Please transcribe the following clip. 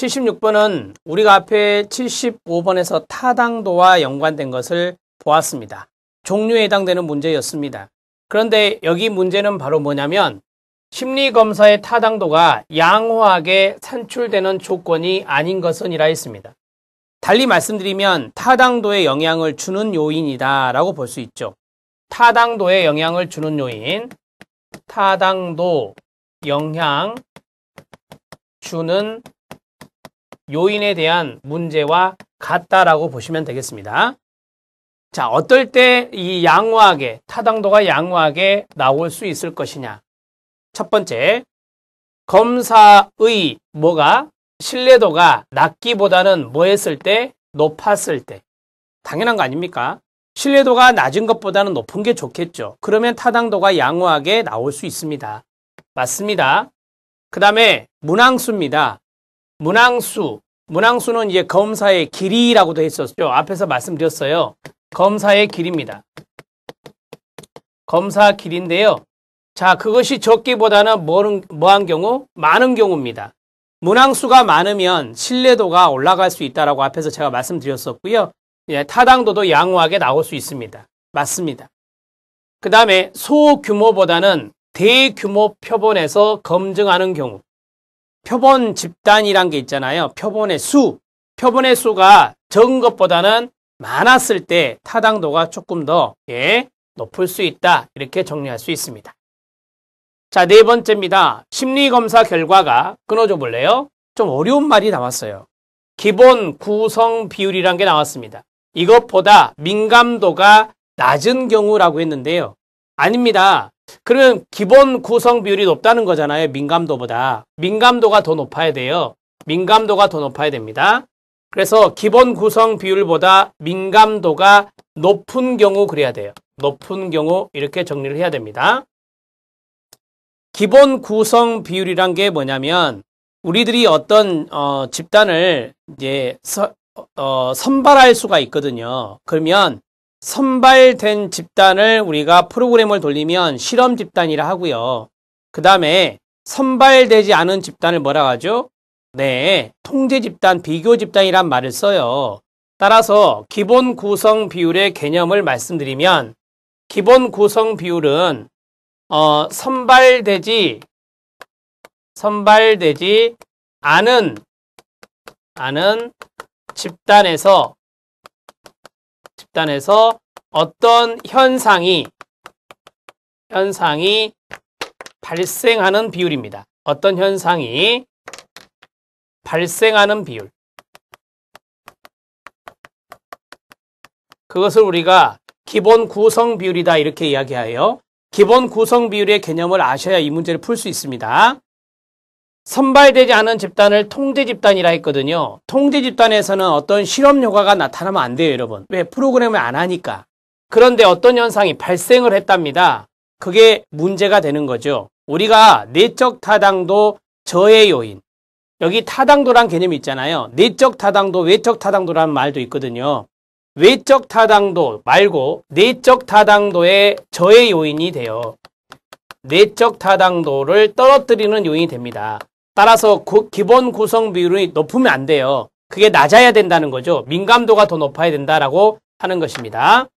76번은 우리가 앞에 75번에서 타당도와 연관된 것을 보았습니다. 종류에 해당되는 문제였습니다. 그런데 여기 문제는 바로 뭐냐면 심리검사의 타당도가 양호하게 산출되는 조건이 아닌 것은이라 했습니다. 달리 말씀드리면 타당도에 영향을 주는 요인이다 라고 볼 수 있죠. 타당도에 영향을 주는 요인, 타당도 영향 주는 요인에 대한 문제와 같다라고 보시면 되겠습니다. 자, 어떨 때 이 양호하게, 타당도가 양호하게 나올 수 있을 것이냐. 첫 번째, 검사의 뭐가 신뢰도가 낮기보다는 뭐 했을 때? 높았을 때. 당연한 거 아닙니까? 신뢰도가 낮은 것보다는 높은 게 좋겠죠. 그러면 타당도가 양호하게 나올 수 있습니다. 맞습니다. 그 다음에 문항수입니다. 문항수는 이제 검사의 길이라고도 했었죠. 앞에서 말씀드렸어요. 검사의 길이입니다. 검사 길인데요. 자, 그것이 적기보다는 뭐한 경우? 많은 경우입니다. 문항수가 많으면 신뢰도가 올라갈 수 있다라고 앞에서 제가 말씀드렸었고요. 예, 타당도도 양호하게 나올 수 있습니다. 맞습니다. 그 다음에 소규모보다는 대규모 표본에서 검증하는 경우. 표본 집단이란 게 있잖아요. 표본의 수가 적은 것보다는 많았을 때 타당도가 조금 더 높을 수 있다. 이렇게 정리할 수 있습니다. 자, 네 번째입니다. 심리검사 결과가 끊어줘 볼래요? 좀 어려운 말이 나왔어요. 기본 구성 비율이란 게 나왔습니다. 이것보다 민감도가 낮은 경우라고 했는데요. 아닙니다. 그러면 기본 구성 비율이 높다는 거잖아요. 민감도보다. 민감도가 더 높아야 돼요. 민감도가 더 높아야 됩니다. 그래서 기본 구성 비율보다 민감도가 높은 경우 그래야 돼요. 높은 경우 이렇게 정리를 해야 됩니다. 기본 구성 비율이란 게 뭐냐면 우리들이 어떤 집단을 이제 선발할 수가 있거든요. 그러면 선발된 집단을 우리가 프로그램을 돌리면 실험 집단이라 하고요. 그 다음에 선발되지 않은 집단을 뭐라 하죠? 네, 통제 집단, 비교 집단이란 말을 써요. 따라서 기본 구성 비율의 개념을 말씀드리면 기본 구성 비율은 선발되지 않은 집단에서 어떤 현상이 발생하는 비율입니다. 어떤 현상이 발생하는 비율. 그것을 우리가 기본 구성 비율이다 이렇게 이야기해요. 기본 구성 비율의 개념을 아셔야 이 문제를 풀 수 있습니다. 선발되지 않은 집단을 통제 집단이라 했거든요. 통제 집단에서는 어떤 실험 효과가 나타나면 안 돼요, 여러분. 왜? 프로그램을 안 하니까. 그런데 어떤 현상이 발생을 했답니다. 그게 문제가 되는 거죠. 우리가 내적 타당도 저해 요인. 여기 타당도란 개념이 있잖아요. 내적 타당도, 외적 타당도라는 말도 있거든요. 외적 타당도 말고 내적 타당도의 저해 요인이 돼요. 내적 타당도를 떨어뜨리는 요인이 됩니다. 따라서 기본 구성 비율이 높으면 안 돼요. 그게 낮아야 된다는 거죠. 민감도가 더 높아야 된다라고 하는 것입니다.